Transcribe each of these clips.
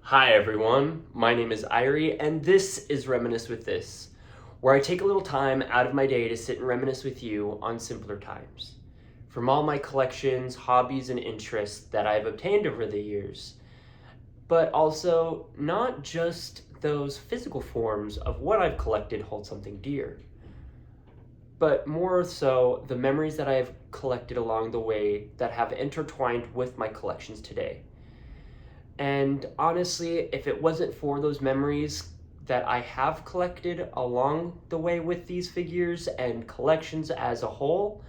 Hi everyone, my name is Ierie, and this is Reminisce with This, where I take a little time out of my day to sit and reminisce with you on simpler times. From all my collections, hobbies, and interests that I've obtained over the years, but also not just those physical forms of what I've collected hold something dear, but more so the memories that I have collected along the way that have intertwined with my collections today. And honestly, if it wasn't for those memories that I have collected along the way with these figures and collections as a whole,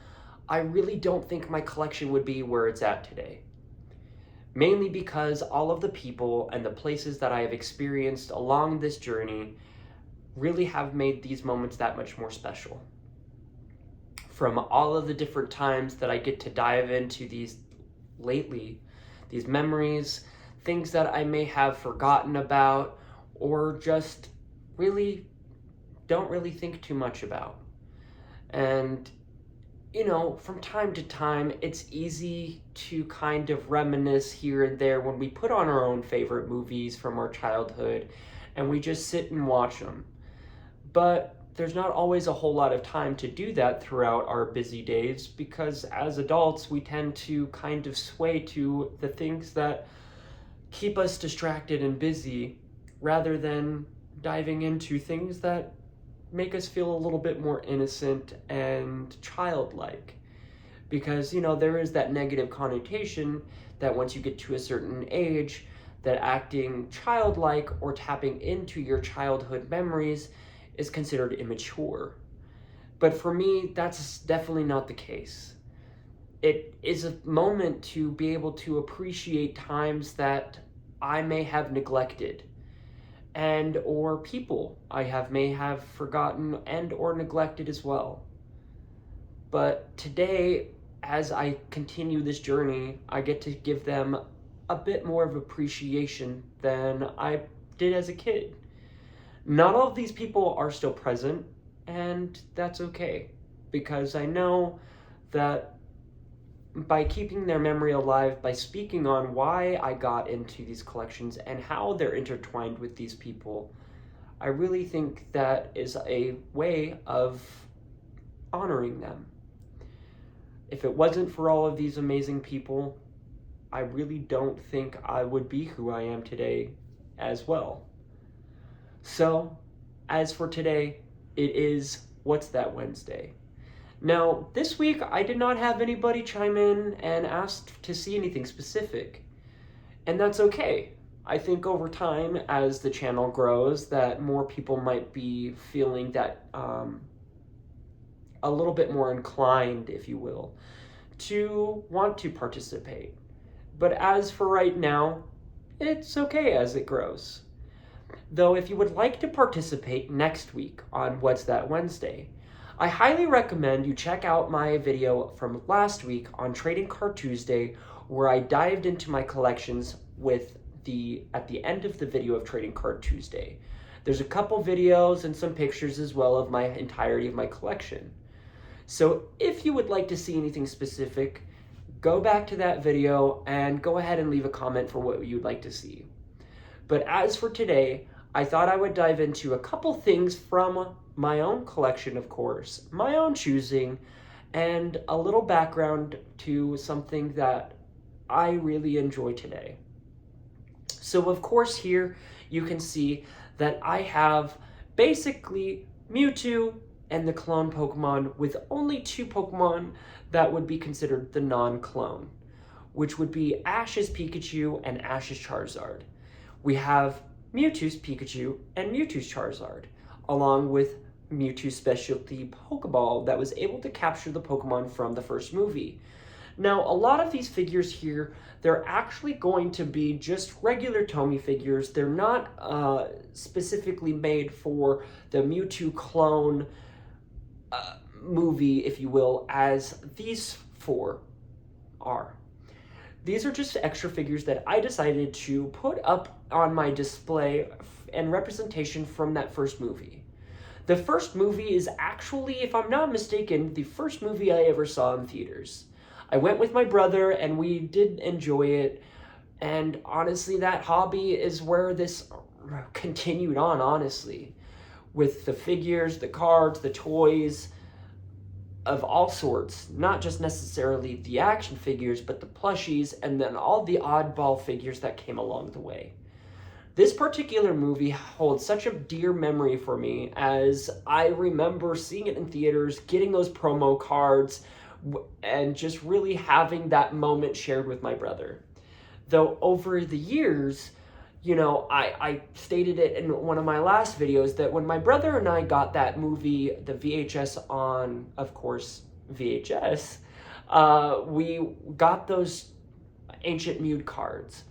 I really don't think my collection would be where it's at today. Mainly because all of the people and the places that I have experienced along this journey really have made these moments that much more special. From all of the different times that I get to dive into these lately, these memories, things that I may have forgotten about or just really don't really think too much about. And, from time to time, it's easy to kind of reminisce here and there when we put on our own favorite movies from our childhood and we just sit and watch them. But there's not always a whole lot of time to do that throughout our busy days because as adults, we tend to kind of sway to the things that keep us distracted and busy rather than diving into things that make us feel a little bit more innocent and childlike. Because, there is that negative connotation that once you get to a certain age, that acting childlike or tapping into your childhood memories is considered immature. But for me, that's definitely not the case. It is a moment to be able to appreciate times that I may have neglected and or people may have forgotten and or neglected as well. But today, as I continue this journey, I get to give them a bit more of appreciation than I did as a kid. Not all of these people are still present, and that's okay, because I know that by keeping their memory alive, by speaking on why I got into these collections and how they're intertwined with these people, I really think that is a way of honoring them. If it wasn't for all of these amazing people, I really don't think I would be who I am today as well. So, as for today, it is What's That Wednesday? Now, this week I did not have anybody chime in and ask to see anything specific. And that's okay. I think over time, as the channel grows, that more people might be feeling that a little bit more inclined, if you will, to want to participate. But as for right now, it's okay as it grows. Though if you would like to participate next week on What's That Wednesday, I highly recommend you check out my video from last week on Trading Card Tuesday, where I dived into my collections at the end of the video of Trading Card Tuesday. There's a couple videos and some pictures as well of my entirety of my collection. So if you would like to see anything specific, go back to that video and go ahead and leave a comment for what you'd like to see. But as for today, I thought I would dive into a couple things from my own collection, of course, my own choosing, and a little background to something that I really enjoy today. So, of course, here you can see that I have basically Mewtwo and the clone Pokemon, with only two Pokemon that would be considered the non-clone, which would be Ash's Pikachu and Ash's Charizard. We have Mewtwo's Pikachu and Mewtwo's Charizard, along with Mewtwo's specialty Pokeball that was able to capture the Pokemon from the first movie. Now, a lot of these figures here, they're actually going to be just regular Tomy figures. They're not specifically made for the Mewtwo clone movie, if you will, as these four are. These are just extra figures that I decided to put up on my display and representation from that first movie. The first movie is actually, if I'm not mistaken, the first movie I ever saw in theaters. I went with my brother and we did enjoy it, And honestly, that hobby is where this continued on, honestly, with the figures, the cards, the toys of all sorts, not just necessarily the action figures, but the plushies, and then all the oddball figures that came along the way. This particular movie holds such a dear memory for me, as I remember seeing it in theaters, getting those promo cards, and just really having that moment shared with my brother. Though over the years, I stated it in one of my last videos that when my brother and I got that movie, the VHS on, of course, VHS, we got those Ancient Mew cards.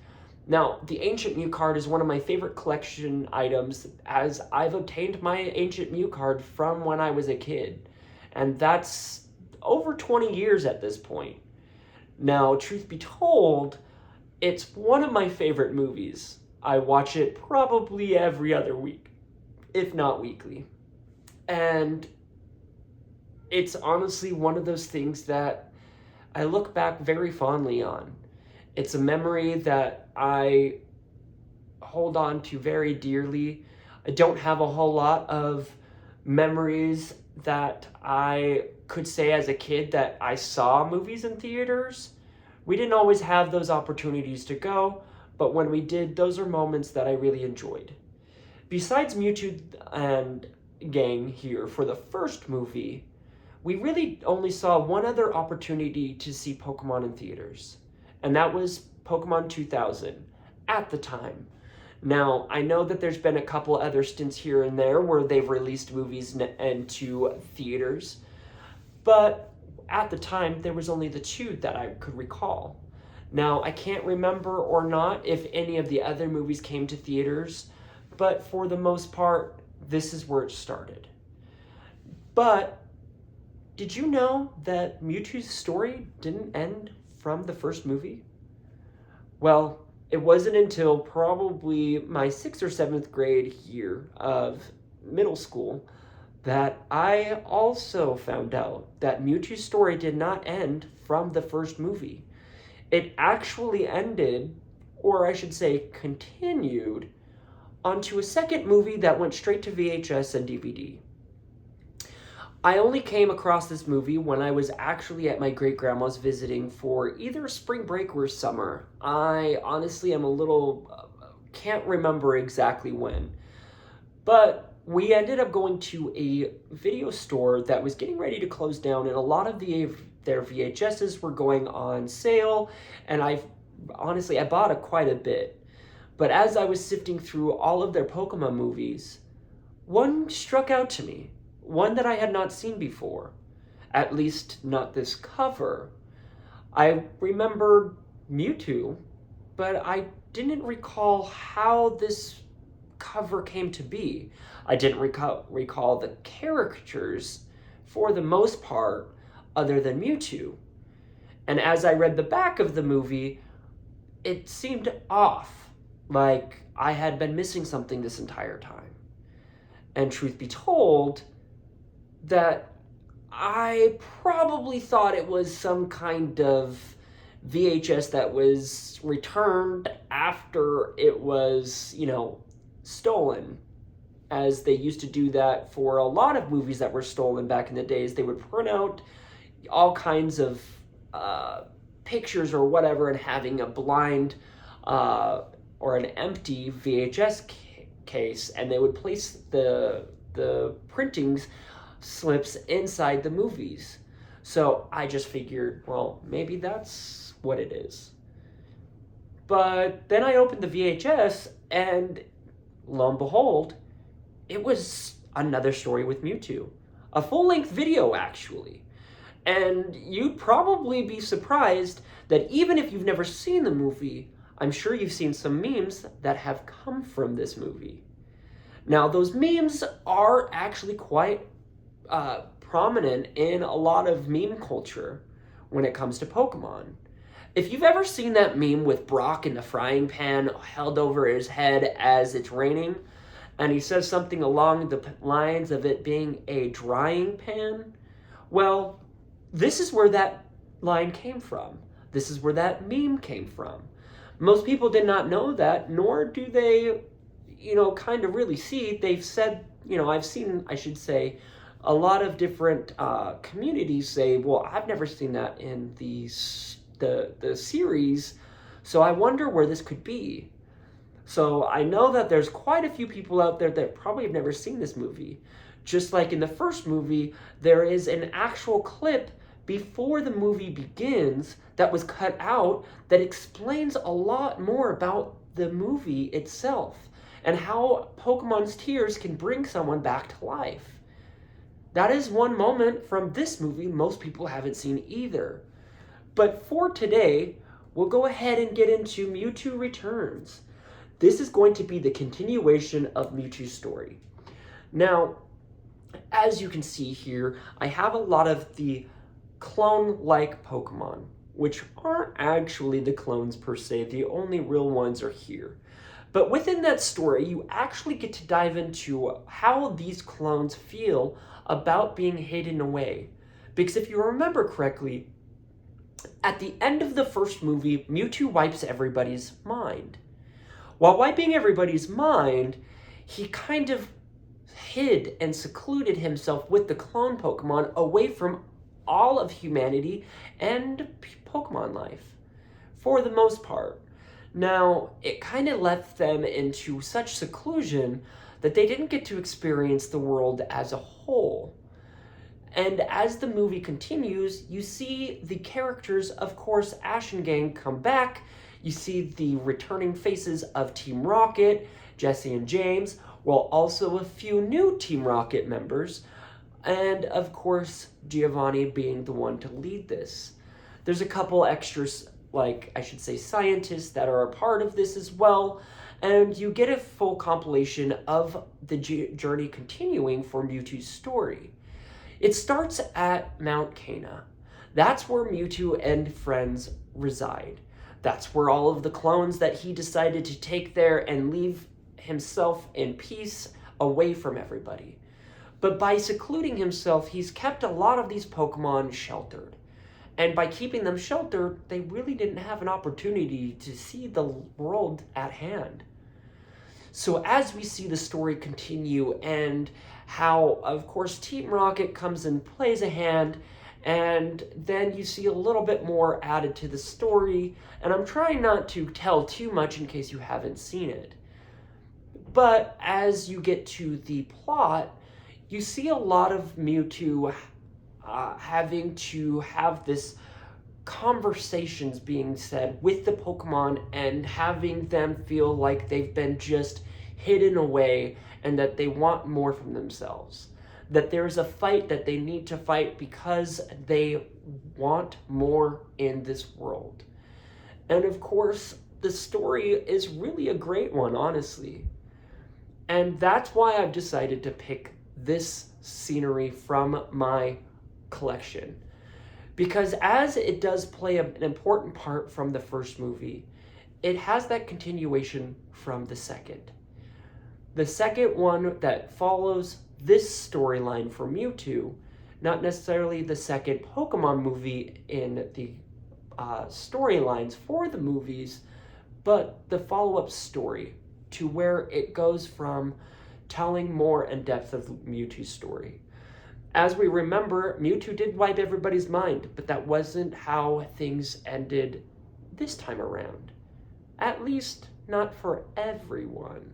Now, the Ancient Mew card is one of my favorite collection items, as I've obtained my Ancient Mew card from when I was a kid. And that's over 20 years at this point. Now, truth be told, it's one of my favorite movies. I watch it probably every other week, if not weekly. And it's honestly one of those things that I look back very fondly on. It's a memory that I hold on to very dearly. I don't have a whole lot of memories that I could say as a kid that I saw movies in theaters. We didn't always have those opportunities to go, but when we did, those are moments that I really enjoyed. Besides Mewtwo and gang here for the first movie, we really only saw one other opportunity to see Pokemon in theaters, and that was Pokemon 2000 at the time. Now, I know that there's been a couple other stints here and there where they've released movies into theaters, but at the time, there was only the two that I could recall. Now, I can't remember or not if any of the other movies came to theaters, but for the most part, this is where it started. But did you know that Mewtwo's story didn't end from the first movie? Well, it wasn't until probably my 6th or 7th grade year of middle school that I also found out that Mewtwo's story did not end from the first movie. It actually ended, or I should say continued, onto a second movie that went straight to VHS and DVD. I only came across this movie when I was actually at my great-grandma's visiting for either spring break or summer. I honestly am can't remember exactly when. But we ended up going to a video store that was getting ready to close down, and a lot of their VHSs were going on sale, and I bought quite a bit. But as I was sifting through all of their Pokemon movies, one struck out to me. One that I had not seen before, at least not this cover. I remembered Mewtwo, but I didn't recall how this cover came to be. I didn't recall the characters for the most part, other than Mewtwo. And as I read the back of the movie, it seemed off, like I had been missing something this entire time. And truth be told, that I probably thought it was some kind of VHS that was returned after it was, stolen, as they used to do that for a lot of movies that were stolen back in the days. They would print out all kinds of pictures or whatever, and having a blind or an empty VHS case, and they would place the printings slips inside the movies. So I just figured, well, maybe that's what it is. But then I opened the VHS, and lo and behold, it was another story with Mewtwo. A full-length video, actually. And you'd probably be surprised that even if you've never seen the movie, I'm sure you've seen some memes that have come from this movie. Now, those memes are actually quite prominent in a lot of meme culture when it comes to Pokemon. If you've ever seen that meme with Brock in the frying pan held over his head as it's raining, and he says something along the lines of it being a drying pan, well, this is where that line came from. This is where that meme came from. Most people did not know that, nor do they, kind of really see. They've said, I've seen, I should say, a lot of different communities say, well, I've never seen that in the series, so I wonder where this could be. So I know that there's quite a few people out there that probably have never seen this movie. Just like in the first movie, there is an actual clip before the movie begins that was cut out that explains a lot more about the movie itself and how Pokemon's tears can bring someone back to life. That is one moment from this movie most people haven't seen either. But for today, we'll go ahead and get into Mewtwo Returns. This is going to be the continuation of Mewtwo's story. Now, as you can see here, I have a lot of the clone-like Pokemon, which aren't actually the clones per se. The only real ones are here. But within that story, you actually get to dive into how these clones feel about being hidden away. Because if you remember correctly, at the end of the first movie, Mewtwo wipes everybody's mind. While wiping everybody's mind, he kind of hid and secluded himself with the clone Pokemon away from all of humanity and Pokemon life, for the most part. Now, it kind of left them into such seclusion that they didn't get to experience the world as a whole. And as the movie continues, you see the characters, of course, Ash and gang come back. You see the returning faces of Team Rocket, Jesse and James, while also a few new Team Rocket members, and of course, Giovanni being the one to lead this. There's a couple extras, like I should say scientists, that are a part of this as well, and you get a full compilation of the journey continuing for Mewtwo's story. It starts at Mount Cana. That's where Mewtwo and friends reside. That's where all of the clones that he decided to take there and leave himself in peace away from everybody. But by secluding himself, he's kept a lot of these Pokemon sheltered. And by keeping them sheltered, they really didn't have an opportunity to see the world at hand. So as we see the story continue and how, of course, Team Rocket comes and plays a hand, and then you see a little bit more added to the story, and I'm trying not to tell too much in case you haven't seen it. But as you get to the plot, you see a lot of Mewtwo having to have this conversations being said with the Pokemon and having them feel like they've been just hidden away and that they want more from themselves. That there's a fight that they need to fight because they want more in this world. And of course, the story is really a great one, honestly. And that's why I've decided to pick this scenery from my collection. Because as it does play an important part from the first movie, it has that continuation from the second. The second one that follows this storyline for Mewtwo, not necessarily the second Pokemon movie in the storylines for the movies, but the follow-up story to where it goes from telling more in depth of Mewtwo's story. As we remember, Mewtwo did wipe everybody's mind, but that wasn't how things ended this time around. At least, not for everyone.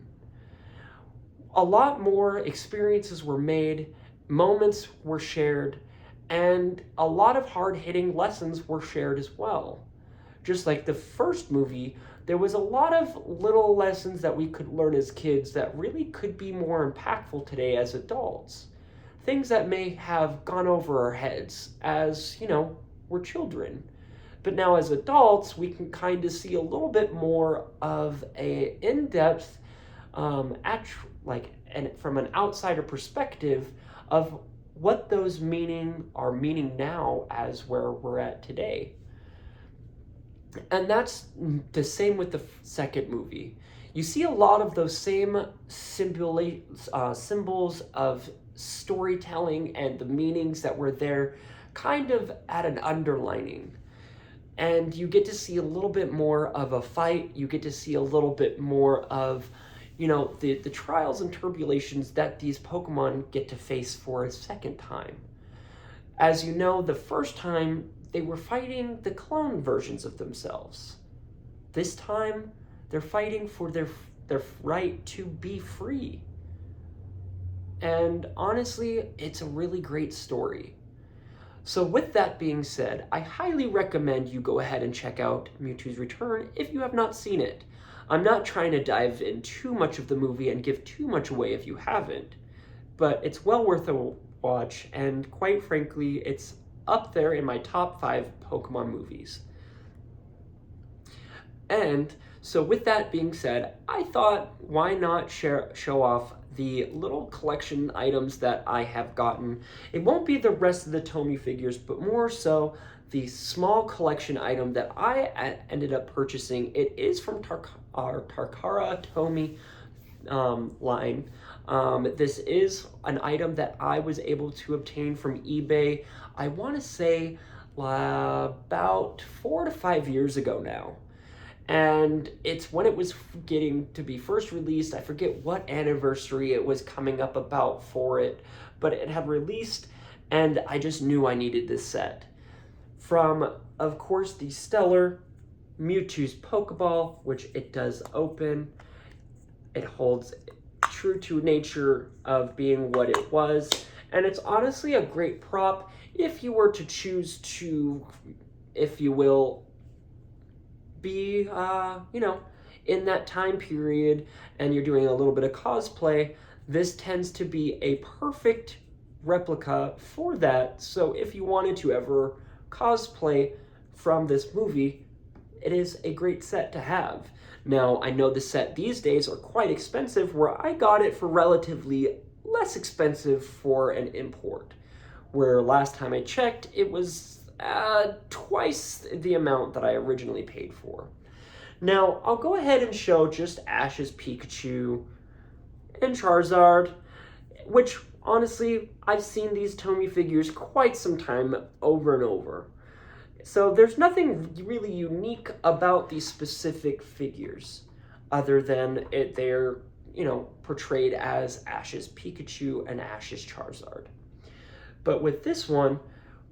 A lot more experiences were made, moments were shared, and a lot of hard-hitting lessons were shared as well. Just like the first movie, there was a lot of little lessons that we could learn as kids that really could be more impactful today as adults. Things that may have gone over our heads as, we're children. But now as adults, we can kind of see a little bit more of a in-depth, and from an outsider perspective of what those are meaning now as where we're at today. And that's the same with the second movie. You see a lot of those same symbols of storytelling and the meanings that were there kind of at an underlining. and you get to see a little bit more of a fight. You get to see a little bit more of, the trials and tribulations that these Pokemon get to face for a second time. As you know, the first time they were fighting the clone versions of themselves. This time, they're fighting for their right to be free. And honestly, it's a really great story. So with that being said, I highly recommend you go ahead and check out Mewtwo's Return if you have not seen it. I'm not trying to dive in too much of the movie and give too much away if you haven't, but it's well worth a watch, and quite frankly, it's up there in my top 5 Pokemon movies. And so with that being said, I thought, why not show off the little collection items that I have gotten. It won't be the rest of the Tomy figures, but more so the small collection item that I ended up purchasing. It is from our Takara Tomy line. This is an item that I was able to obtain from eBay, I want to say about 4 to 5 years ago now. And it's when it was getting to be first released. I forget what anniversary it was coming up about for it, but it had released, and I just knew I needed this set. From, of course, the stellar Mewtwo's Pokeball, which it does open. It holds true to nature of being what it was, and it's honestly a great prop if you were to choose to, if you will, be, in that time period and you're doing a little bit of cosplay, this tends to be a perfect replica for that. So if you wanted to ever cosplay from this movie, it is a great set to have. Now, I know the set these days are quite expensive, where I got it for relatively less expensive for an import, where last time I checked, it was twice the amount that I originally paid for. Now, I'll go ahead and show just Ash's Pikachu and Charizard, which, honestly, I've seen these Tomy figures quite some time over and over. So there's nothing really unique about these specific figures, other than they're, portrayed as Ash's Pikachu and Ash's Charizard. But with this one,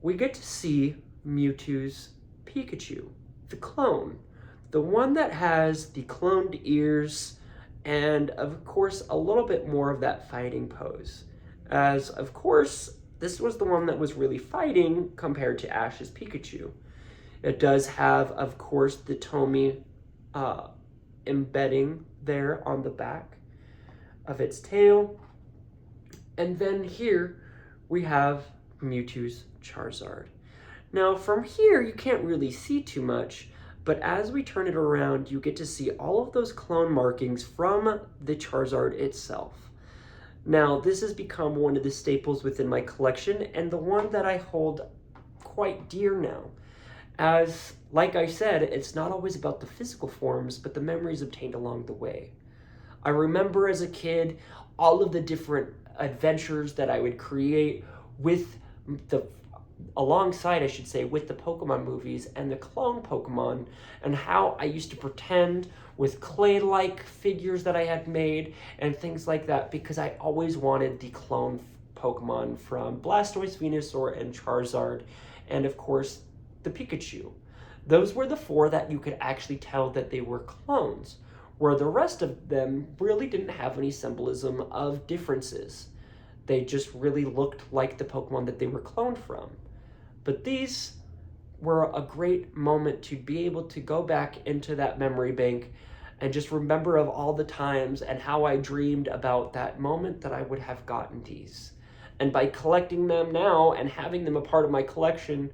we get to see Mewtwo's Pikachu, the clone. The one that has the cloned ears and, of course, a little bit more of that fighting pose. As, of course, this was the one that was really fighting compared to Ash's Pikachu. It does have, of course, the Tomy embedding there on the back of its tail. And then here we have Mewtwo's Charizard. Now from here you can't really see too much, but as we turn it around you get to see all of those clone markings from the Charizard itself. Now this has become one of the staples within my collection, and the one that I hold quite dear now. As, like I said, it's not always about the physical forms, but the memories obtained along the way. I remember as a kid all of the different adventures that I would create with alongside, I should say, with the Pokemon movies and the clone Pokemon, and how I used to pretend with clay-like figures that I had made and things like that, because I always wanted the clone Pokemon from Blastoise, Venusaur, and Charizard, and of course, the Pikachu. Those were the 4 that you could actually tell that they were clones, where the rest of them really didn't have any symbolism of differences. They just really looked like the Pokemon that they were cloned from. But these were a great moment to be able to go back into that memory bank and just remember of all the times and how I dreamed about that moment that I would have gotten these. And by collecting them now and having them a part of my collection,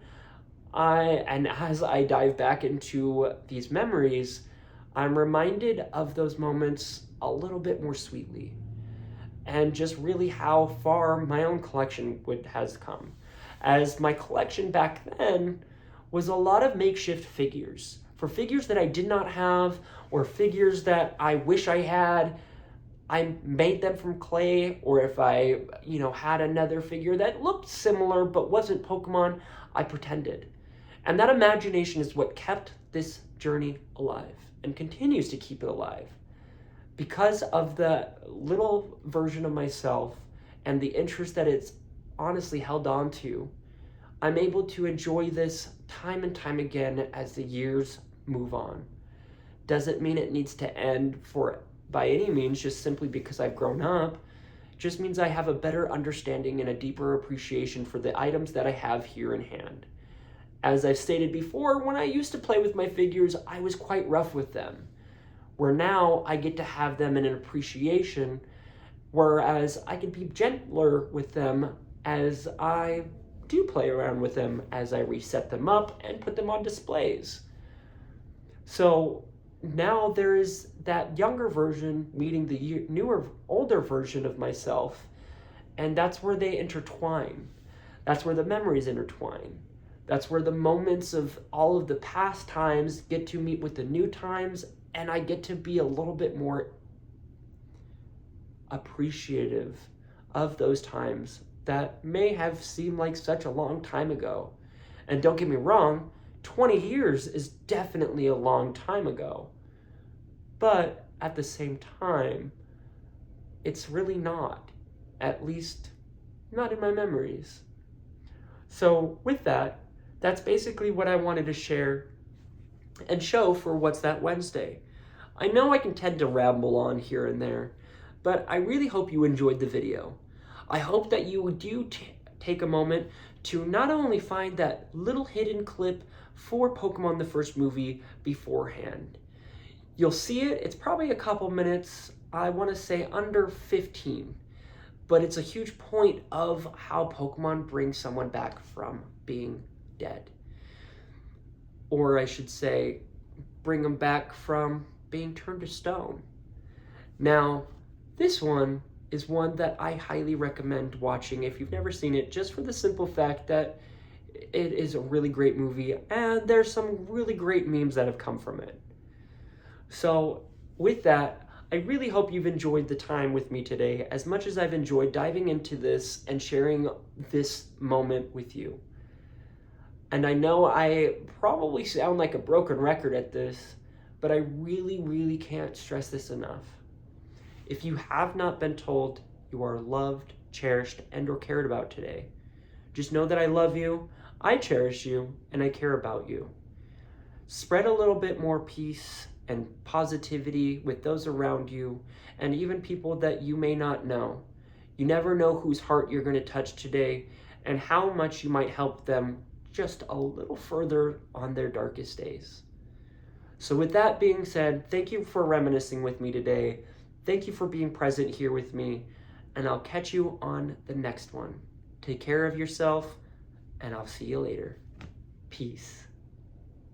as I dive back into these memories, I'm reminded of those moments a little bit more sweetly. And just really how far my own collection has come. As my collection back then was a lot of makeshift figures. For figures that I did not have, or figures that I wish I had, I made them from clay, or if I, had another figure that looked similar but wasn't Pokemon, I pretended. And that imagination is what kept this journey alive and continues to keep it alive. Because of the little version of myself and the interest that it's honestly held on to, I'm able to enjoy this time and time again as the years move on. Doesn't mean it needs to end by any means, just simply because I've grown up. It just means I have a better understanding and a deeper appreciation for the items that I have here in hand. As I've stated before, when I used to play with my figures, I was quite rough with them. Where now I get to have them in an appreciation, whereas I can be gentler with them as I do play around with them, as I reset them up and put them on displays. So now there is that younger version meeting the older version of myself, and that's where they intertwine. That's where the memories intertwine. That's where the moments of all of the past times get to meet with the new times, and I get to be a little bit more appreciative of those times that may have seemed like such a long time ago. And don't get me wrong, 20 years is definitely a long time ago. But at the same time, it's really not. At least, not in my memories. So with that, that's basically what I wanted to share and show for What's That Wednesday. I know I can tend to ramble on here and there, but I really hope you enjoyed the video. I hope that you do take a moment to not only find that little hidden clip for Pokemon the first movie beforehand. You'll see it, it's probably a couple minutes, I want to say under 15, but it's a huge point of how Pokemon brings someone back from being dead. Or I should say, bring them back from being turned to stone. Now, this one is one that I highly recommend watching if you've never seen it, just for the simple fact that it is a really great movie and there's some really great memes that have come from it. So with that, I really hope you've enjoyed the time with me today as much as I've enjoyed diving into this and sharing this moment with you. And I know I probably sound like a broken record at this, but I really, really can't stress this enough. If you have not been told you are loved, cherished, and or cared about today, just know that I love you, I cherish you, and I care about you. Spread a little bit more peace and positivity with those around you, and even people that you may not know. You never know whose heart you're going to touch today, and how much you might help them just a little further on their darkest days. So with that being said, thank you for reminiscing with me today. Thank you for being present here with me, and I'll catch you on the next one. Take care of yourself, and I'll see you later. Peace.